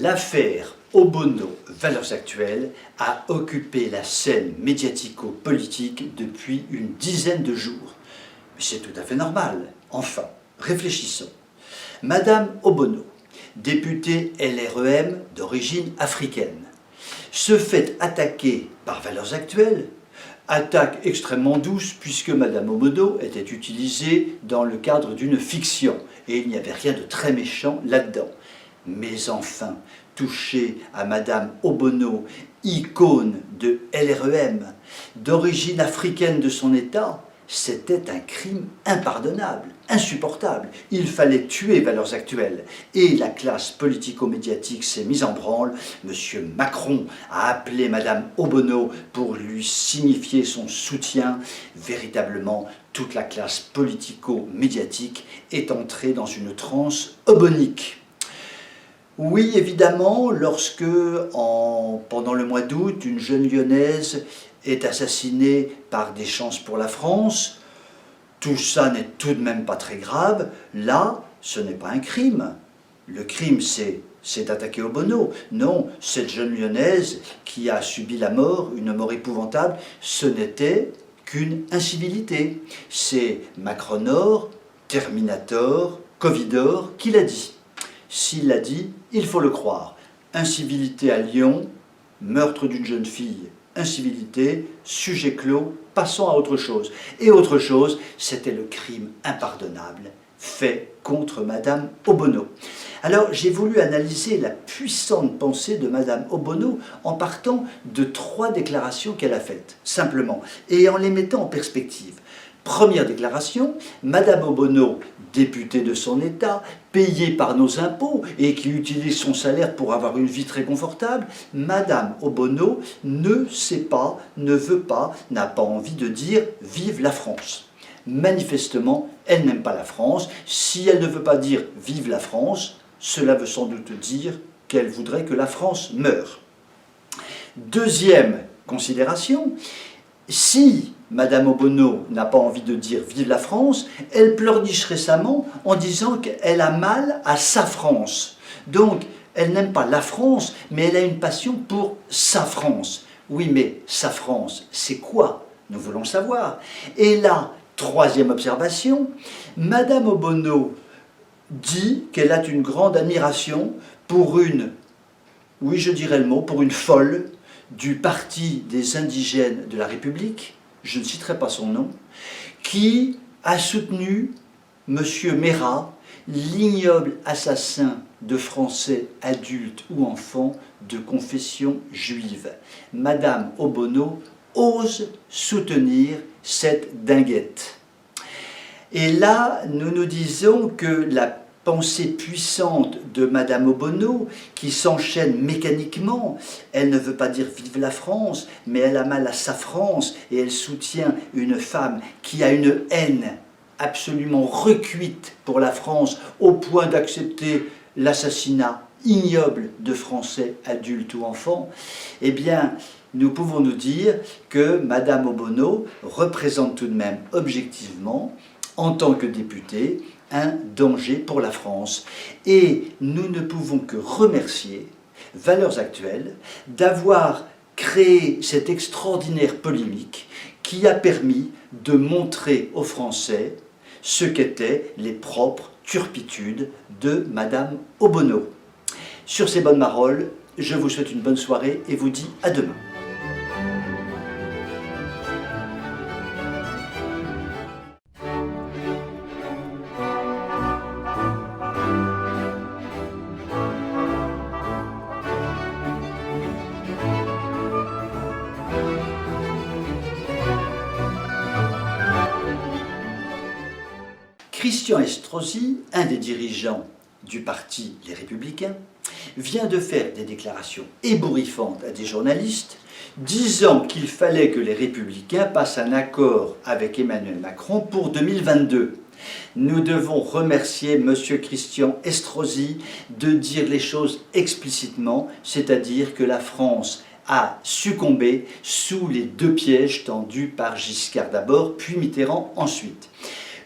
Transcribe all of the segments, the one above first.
L'affaire Obono, Valeurs Actuelles, a occupé la scène médiatico-politique depuis une dizaine de jours. Mais c'est tout à fait normal. Enfin, réfléchissons. Madame Obono, députée LREM d'origine africaine, se fait attaquer par Valeurs Actuelles, attaque extrêmement douce puisque Madame Obono était utilisée dans le cadre d'une fiction et il n'y avait rien de très méchant là-dedans. Mais enfin, toucher à Madame Obono, icône de LREM, d'origine africaine de son État, c'était un crime impardonnable, insupportable. Il fallait tuer Valeurs Actuelles. Et la classe politico-médiatique s'est mise en branle. Monsieur Macron a appelé Madame Obono pour lui signifier son soutien. Véritablement, toute la classe politico-médiatique est entrée dans une transe obonique. Oui, évidemment, lorsque, pendant le mois d'août, une jeune Lyonnaise est assassinée par des chances pour la France, tout ça n'est tout de même pas très grave. Là, ce n'est pas un crime. Le crime, c'est d'attaquer Obono. Non, cette jeune Lyonnaise qui a subi la mort, une mort épouvantable, ce n'était qu'une incivilité. C'est Macronor, Terminator, Covidor qui l'a dit. S'il l'a dit, il faut le croire. Incivilité à Lyon, meurtre d'une jeune fille, incivilité, sujet clos, passons à autre chose. Et autre chose, c'était le crime impardonnable fait contre Madame Obono. Alors, j'ai voulu analyser la puissante pensée de Madame Obono en partant de 3 déclarations qu'elle a faites, simplement, et en les mettant en perspective. Première déclaration, Madame Obono, députée de son État, payée par nos impôts et qui utilise son salaire pour avoir une vie très confortable, Madame Obono ne sait pas, ne veut pas, n'a pas envie de dire « Vive la France ». Manifestement, elle n'aime pas la France. Si elle ne veut pas dire « Vive la France », cela veut sans doute dire qu'elle voudrait que la France meure. Deuxième considération, si Madame Obono n'a pas envie de dire « Vive la France », elle pleurniche récemment en disant qu'elle a mal à sa France. Donc, elle n'aime pas la France, mais elle a une passion pour sa France. Oui, mais sa France, c'est quoi? Nous voulons savoir. Et là, troisième observation, Madame Obono dit qu'elle a une grande admiration pour une, oui je dirais le mot, pour une folle du Parti des indigènes de la République, je ne citerai pas son nom, qui a soutenu M. Mera, l'ignoble assassin de Français adultes ou enfants de confession juive. Madame Obono ose soutenir cette dinguette. Et là, nous nous disons que la pensée puissante de Madame Obono, qui s'enchaîne mécaniquement, elle ne veut pas dire « Vive la France », mais elle a mal à sa France et elle soutient une femme qui a une haine absolument recuite pour la France au point d'accepter l'assassinat ignoble de Français adultes ou enfants. Eh bien, nous pouvons nous dire que Madame Obono représente tout de même objectivement, en tant que députée, un danger pour la France. Et nous ne pouvons que remercier Valeurs Actuelles d'avoir créé cette extraordinaire polémique qui a permis de montrer aux Français ce qu'étaient les propres turpitudes de Madame Obono. Sur ces bonnes paroles, je vous souhaite une bonne soirée et vous dis à demain. Christian Estrosi, un des dirigeants du parti Les Républicains, vient de faire des déclarations ébouriffantes à des journalistes disant qu'il fallait que les Républicains passent un accord avec Emmanuel Macron pour 2022. Nous devons remercier M. Christian Estrosi de dire les choses explicitement, c'est-à-dire que la France a succombé sous les 2 pièges tendus par Giscard d'abord, puis Mitterrand ensuite.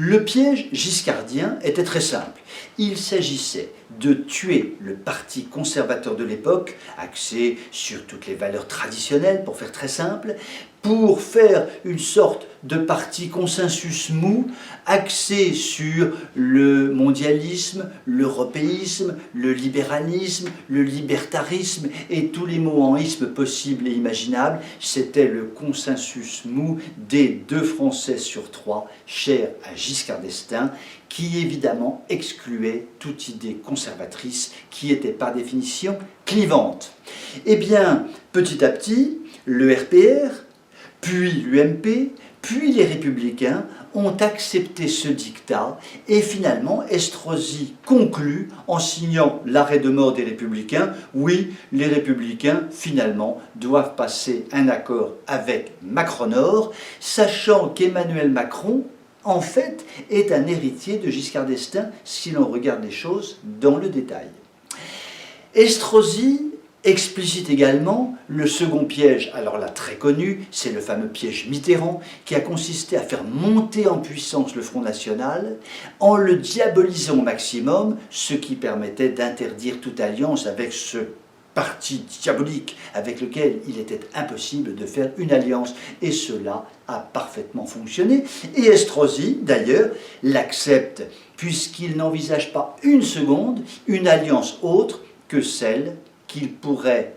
Le piège giscardien était très simple. Il s'agissait de tuer le parti conservateur de l'époque, axé sur toutes les valeurs traditionnelles, pour faire très simple, pour faire une sorte de parti consensus mou, axé sur le mondialisme, l'européisme, le libéralisme, le libertarisme et tous les mots en isme possibles et imaginables. C'était le consensus mou des 2 Français sur 3, chers à Giscard d'Estaing, qui évidemment excluait toute idée conservatrice qui était par définition clivante. Eh bien, petit à petit, le RPR, puis l'UMP, puis les Républicains ont accepté ce diktat et finalement Estrosi conclut en signant l'arrêt de mort des Républicains. Oui, les Républicains finalement doivent passer un accord avec Macron-Nord, sachant qu'Emmanuel Macron en fait est un héritier de Giscard d'Estaing si l'on regarde les choses dans le détail. Estrosi explicite également le second piège, alors là très connu, c'est le fameux piège Mitterrand, qui a consisté à faire monter en puissance le Front National en le diabolisant au maximum, ce qui permettait d'interdire toute alliance avec ce parti diabolique avec lequel il était impossible de faire une alliance. Et cela a parfaitement fonctionné. Et Estrosi, d'ailleurs, l'accepte, puisqu'il n'envisage pas une seconde une alliance autre que celle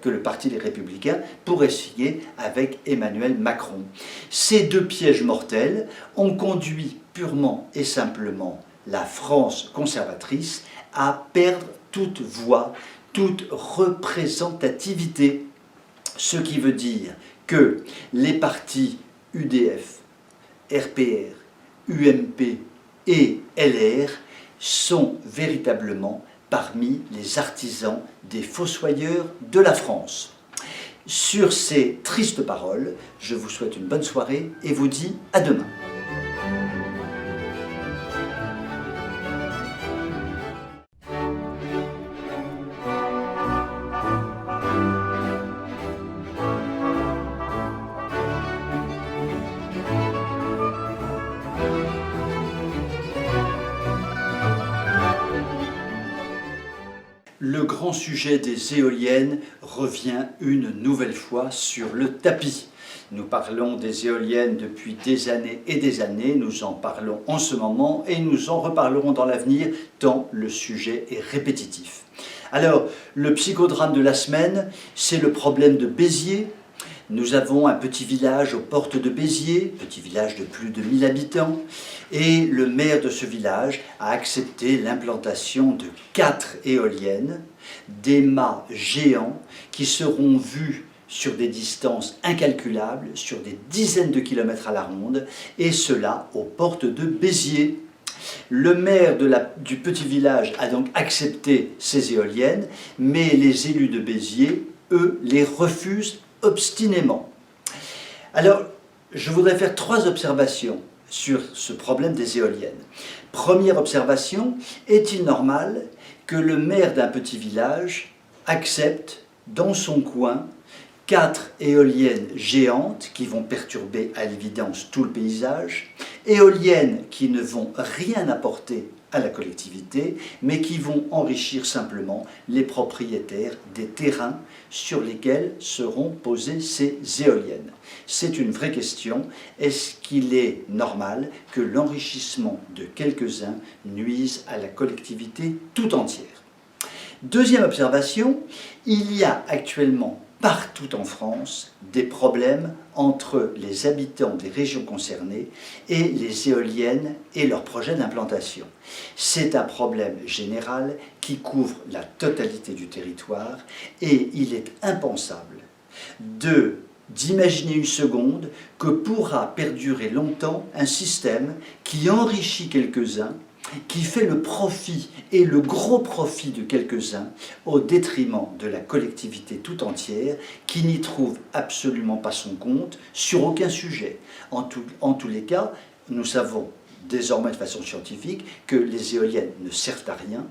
que le Parti des Républicains pourrait signer avec Emmanuel Macron. Ces 2 pièges mortels ont conduit purement et simplement la France conservatrice à perdre toute voix, toute représentativité, ce qui veut dire que les partis UDF, RPR, UMP et LR sont véritablement parmi les artisans des fossoyeurs de la France. Sur ces tristes paroles, je vous souhaite une bonne soirée et vous dis à demain. Le grand sujet des éoliennes revient une nouvelle fois sur le tapis. Nous parlons des éoliennes depuis des années, nous en parlons en ce moment et nous en reparlerons dans l'avenir tant le sujet est répétitif. Alors, le psychodrame de la semaine, c'est le problème de Béziers. Nous avons un petit village aux portes de Béziers, petit village de plus de 1000 habitants, et le maire de ce village a accepté l'implantation de 4 éoliennes, des mâts géants qui seront vus sur des distances incalculables, sur des dizaines de kilomètres à la ronde, et cela aux portes de Béziers. Le maire du petit village a donc accepté ces éoliennes, mais les élus de Béziers, eux, les refusent obstinément. Alors, je voudrais faire 3 observations sur ce problème des éoliennes. Première observation, est-il normal que le maire d'un petit village accepte dans son coin 4 éoliennes géantes qui vont perturber à l'évidence tout le paysage, éoliennes qui ne vont rien apporter à la collectivité, mais qui vont enrichir simplement les propriétaires des terrains sur lesquels seront posées ces éoliennes. C'est une vraie question. Est-ce qu'il est normal que l'enrichissement de quelques-uns nuise à la collectivité tout entière? Deuxième observation, il y a actuellement partout en France des problèmes entre les habitants des régions concernées et les éoliennes et leurs projets d'implantation. C'est un problème général qui couvre la totalité du territoire et il est impensable d'imaginer une seconde que pourra perdurer longtemps un système qui enrichit quelques-uns, qui fait le profit et le gros profit de quelques-uns au détriment de la collectivité tout entière qui n'y trouve absolument pas son compte sur aucun sujet. En tous les cas, nous savons désormais de façon scientifique que les éoliennes ne servent à rien,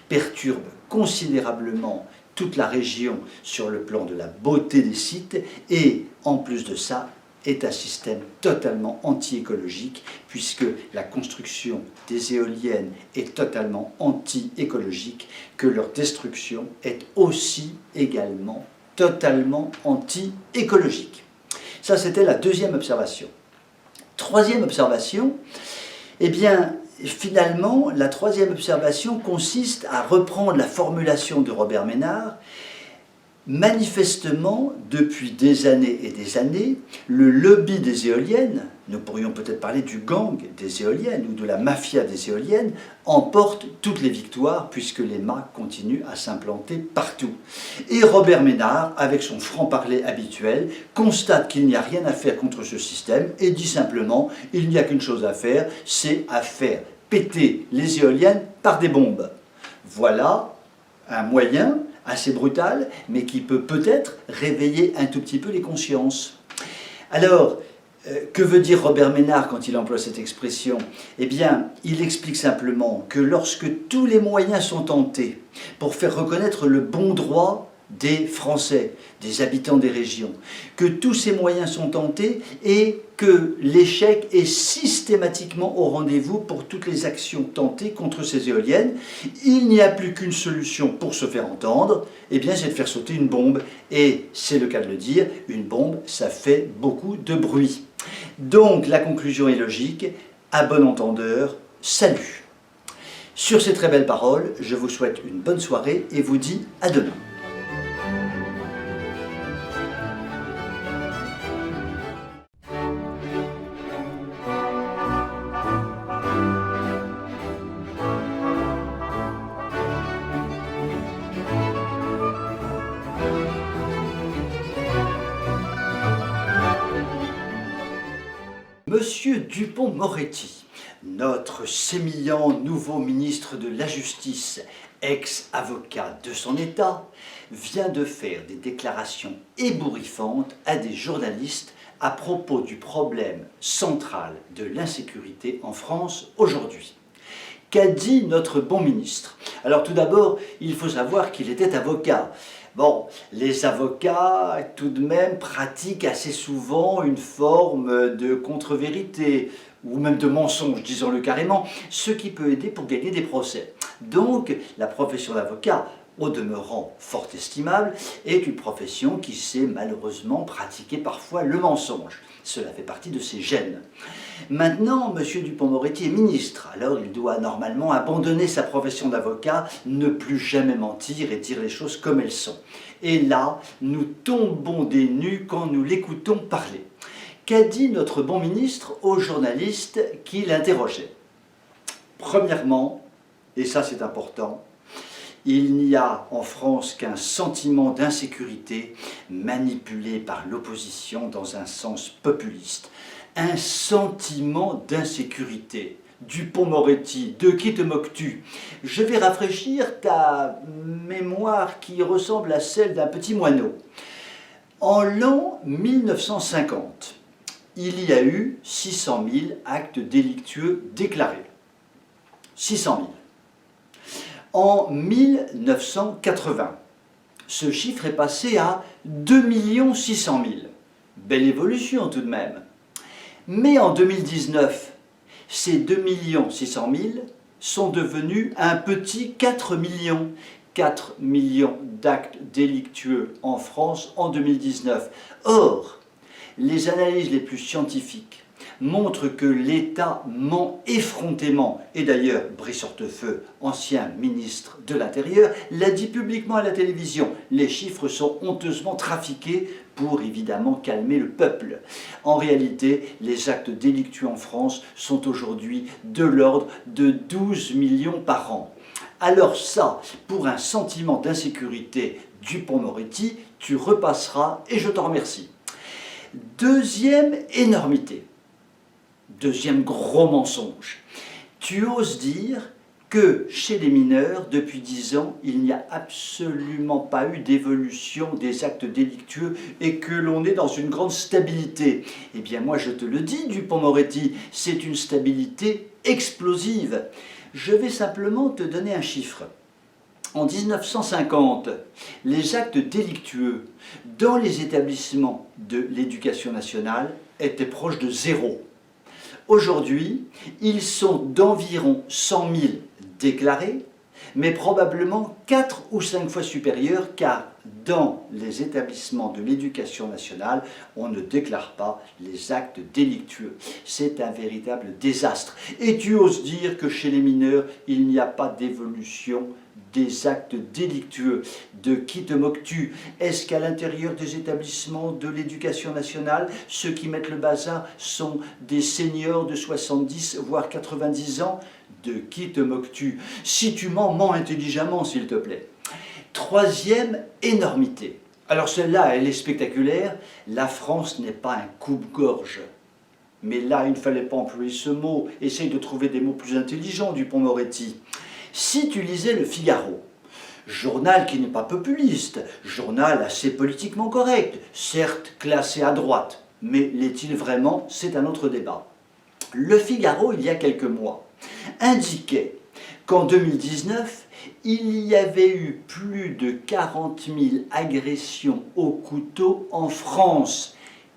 perturbent considérablement toute la région sur le plan de la beauté des sites et en plus de ça est un système totalement anti-écologique, puisque la construction des éoliennes est totalement anti-écologique, que leur destruction est aussi également totalement anti-écologique. Ça, c'était la deuxième observation. Troisième observation, eh bien, finalement, la troisième observation consiste à reprendre la formulation de Robert Ménard. Manifestement, depuis des années, le lobby des éoliennes, nous pourrions peut-être parler du gang des éoliennes ou de la mafia des éoliennes, emporte toutes les victoires puisque les mâts continuent à s'implanter partout. Et Robert Ménard, avec son franc-parler habituel, constate qu'il n'y a rien à faire contre ce système et dit simplement « il n'y a qu'une chose à faire, c'est à faire péter les éoliennes par des bombes ». Voilà un moyen assez brutal, mais qui peut peut-être réveiller un tout petit peu les consciences. Alors, que veut dire Robert Ménard quand il emploie cette expression? Eh bien, il explique simplement que lorsque tous les moyens sont tentés pour faire reconnaître le bon droit des Français, des habitants des régions, que tous ces moyens sont tentés et que l'échec est systématiquement au rendez-vous pour toutes les actions tentées contre ces éoliennes, il n'y a plus qu'une solution pour se faire entendre, eh bien c'est de faire sauter une bombe. Et c'est le cas de le dire, une bombe, ça fait beaucoup de bruit. Donc la conclusion est logique, à bon entendeur, salut. Sur ces très belles paroles, je vous souhaite une bonne soirée et vous dis à demain. Monsieur Dupond-Moretti, notre sémillant nouveau ministre de la Justice, ex-avocat de son État, vient de faire des déclarations ébouriffantes à des journalistes à propos du problème central de l'insécurité en France aujourd'hui. Qu'a dit notre bon ministre? Alors tout d'abord, il faut savoir qu'il était avocat. Bon, les avocats, tout de même, pratiquent assez souvent une forme de contre-vérité, ou même de mensonge, disons-le carrément, ce qui peut aider pour gagner des procès. Donc, la profession d'avocat, au demeurant fort estimable, est une profession qui sait malheureusement pratiquer parfois le mensonge. Cela fait partie de ses gènes. Maintenant, M. Dupond-Moretti est ministre, alors il doit normalement abandonner sa profession d'avocat, ne plus jamais mentir et dire les choses comme elles sont. Et là, nous tombons des nues quand nous l'écoutons parler. Qu'a dit notre bon ministre aux journalistes qui l'interrogeaient? Premièrement, et ça c'est important, il n'y a en France qu'un sentiment d'insécurité manipulé par l'opposition dans un sens populiste. Un sentiment d'insécurité. Dupond-Moretti, de qui te moques-tu? Je vais rafraîchir ta mémoire qui ressemble à celle d'un petit moineau. En l'an 1950, il y a eu 600 000 actes délictueux déclarés. 600 000. En 1980, ce chiffre est passé à 2 600 000. Belle évolution tout de même. Mais en 2019, ces 2 600 000 sont devenus un petit 4 millions. 4 millions d'actes délictueux en France en 2019. Or, les analyses les plus scientifiques montrent que l'État ment effrontément, et d'ailleurs Brice Hortefeux, ancien ministre de l'Intérieur, l'a dit publiquement à la télévision. Les chiffres sont honteusement trafiqués pour évidemment calmer le peuple. En réalité, les actes délictueux en France sont aujourd'hui de l'ordre de 12 millions par an. Alors ça, pour un sentiment d'insécurité Dupond-Moretti, tu repasseras et je t'en remercie. Deuxième énormité. Deuxième gros mensonge, tu oses dire que chez les mineurs, depuis 10 ans, il n'y a absolument pas eu d'évolution des actes délictueux et que l'on est dans une grande stabilité. Eh bien moi je te le dis, Dupond-Moretti, c'est une stabilité explosive. Je vais simplement te donner un chiffre. En 1950, les actes délictueux dans les établissements de l'éducation nationale étaient proches de zéro. Aujourd'hui, ils sont d'environ 100 000 déclarés, mais probablement 4 ou 5 fois supérieurs, car dans les établissements de l'éducation nationale, on ne déclare pas les actes délictueux. C'est un véritable désastre. Et tu oses dire que chez les mineurs, il n'y a pas d'évolution des actes délictueux. De qui te moques-tu? Est-ce qu'à l'intérieur des établissements de l'éducation nationale, ceux qui mettent le bazar sont des seniors de 70 voire 90 ans? De qui te moques-tu? Si tu mens, mens intelligemment, s'il te plaît. Troisième énormité. Alors celle-là, elle est spectaculaire. La France n'est pas un coupe-gorge. Mais là, il ne fallait pas employer ce mot. Essaye de trouver des mots plus intelligents, Dupond-Moretti. Si tu lisais Le Figaro, journal qui n'est pas populiste, journal assez politiquement correct, certes classé à droite, mais l'est-il vraiment? C'est un autre débat. Le Figaro, il y a quelques mois, indiquait qu'en 2019, il y avait eu plus de 40 000 agressions au couteau en France.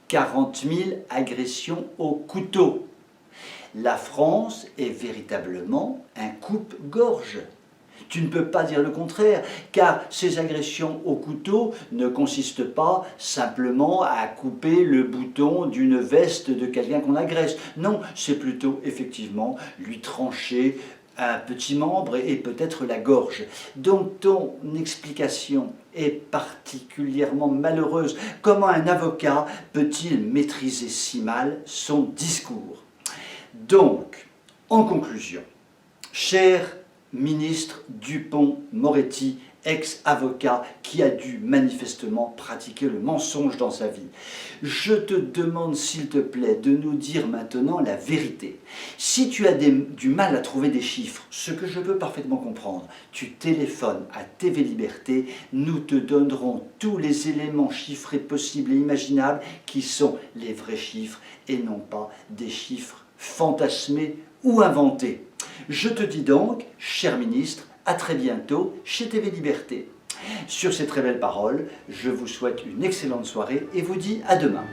40 000 agressions au couteau. La France est véritablement un coupe-gorge. Tu ne peux pas dire le contraire, car ces agressions au couteau ne consistent pas simplement à couper le bouton d'une veste de quelqu'un qu'on agresse. Non, c'est plutôt effectivement lui trancher un petit membre et peut-être la gorge. Donc ton explication est particulièrement malheureuse. Comment un avocat peut-il maîtriser si mal son discours? Donc, en conclusion, cher ministre Dupond-Moretti, ex-avocat qui a dû manifestement pratiquer le mensonge dans sa vie, je te demande s'il te plaît de nous dire maintenant la vérité. Si tu as du mal à trouver des chiffres, ce que je peux parfaitement comprendre, tu téléphones à TV Liberté, nous te donnerons tous les éléments chiffrés possibles et imaginables qui sont les vrais chiffres et non pas des chiffres fantasmés ou inventés. Je te dis donc, cher ministre, à très bientôt chez TV Liberté. Sur ces très belles paroles, je vous souhaite une excellente soirée et vous dis à demain.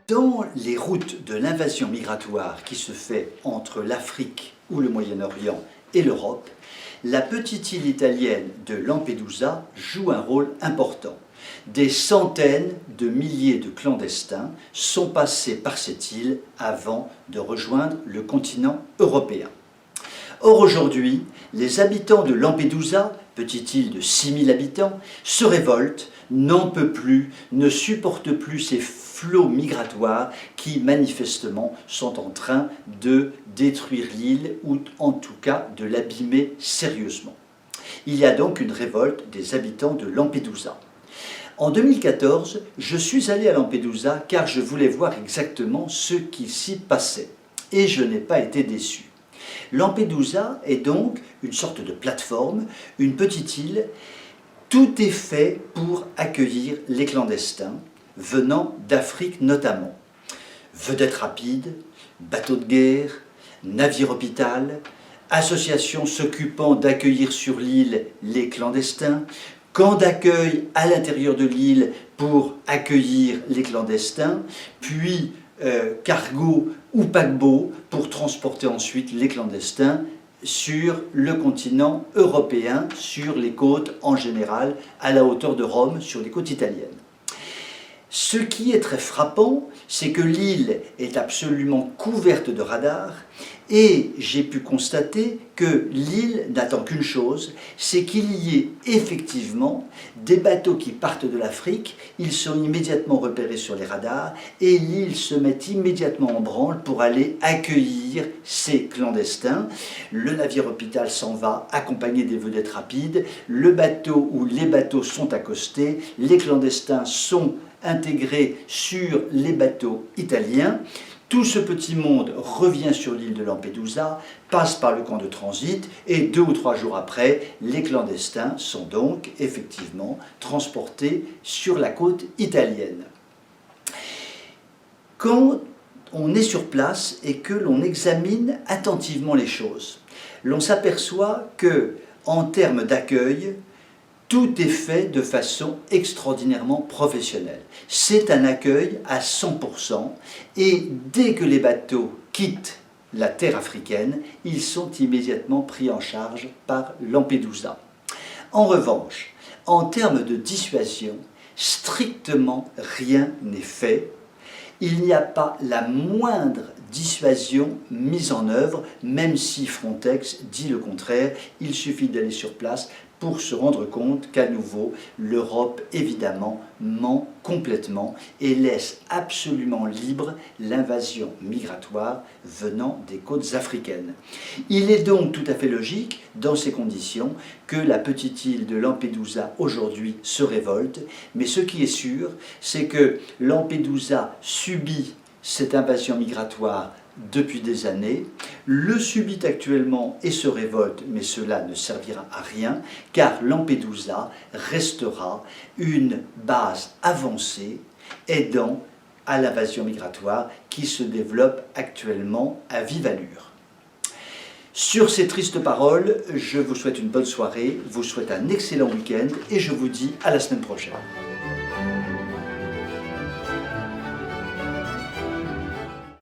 Dans les routes de l'invasion migratoire qui se fait entre l'Afrique ou le Moyen-Orient et l'Europe, la petite île italienne de Lampedusa joue un rôle important. Des centaines de milliers de clandestins sont passés par cette île avant de rejoindre le continent européen. Or aujourd'hui, les habitants de Lampedusa, petite île de 6000 habitants, se révoltent, n'en peuvent plus, ne supportent plus ces flots migratoires qui manifestement sont en train de détruire l'île ou en tout cas de l'abîmer sérieusement. Il y a donc une révolte des habitants de Lampedusa. En 2014, je suis allé à Lampedusa car je voulais voir exactement ce qui s'y passait et je n'ai pas été déçu. Lampedusa est donc une sorte de plateforme, une petite île. Tout est fait pour accueillir les clandestins, venant d'Afrique notamment. Vedettes rapides, bateaux de guerre, navires hôpital, associations s'occupant d'accueillir sur l'île les clandestins, camps d'accueil à l'intérieur de l'île pour accueillir les clandestins, puis cargo ou paquebot pour transporter ensuite les clandestins sur le continent européen, sur les côtes en général, à la hauteur de Rome, sur les côtes italiennes. Ce qui est très frappant, c'est que l'île est absolument couverte de radars et j'ai pu constater que l'île n'attend qu'une chose, c'est qu'il y ait effectivement des bateaux qui partent de l'Afrique, ils sont immédiatement repérés sur les radars et l'île se met immédiatement en branle pour aller accueillir ces clandestins. Le navire hôpital s'en va accompagné des vedettes rapides, le bateau ou les bateaux sont accostés, les clandestins sont intégrés sur les bateaux italiens, Tout ce petit monde revient sur l'île de Lampedusa, passe par le camp de transit et 2 ou 3 jours après, les clandestins sont donc effectivement transportés sur la côte italienne. Quand on est sur place et que l'on examine attentivement les choses, l'on s'aperçoit que, en termes d'accueil, tout est fait de façon extraordinairement professionnelle. C'est un accueil à 100% et dès que les bateaux quittent la terre africaine, ils sont immédiatement pris en charge par Lampedusa. En revanche, en termes de dissuasion, strictement rien n'est fait. Il n'y a pas la moindre dissuasion mise en œuvre, même si Frontex dit le contraire. Il suffit d'aller sur place pour se rendre compte qu'à nouveau, l'Europe, évidemment, ment complètement et laisse absolument libre l'invasion migratoire venant des côtes africaines. Il est donc tout à fait logique, dans ces conditions, que la petite île de Lampedusa, aujourd'hui, se révolte. Mais ce qui est sûr, c'est que Lampedusa subit cette invasion migratoire depuis des années, le subit actuellement et se révolte, mais cela ne servira à rien, car Lampedusa restera une base avancée aidant à l'invasion migratoire qui se développe actuellement à vive allure. Sur ces tristes paroles, je vous souhaite une bonne soirée, vous souhaite un excellent week-end et je vous dis à la semaine prochaine.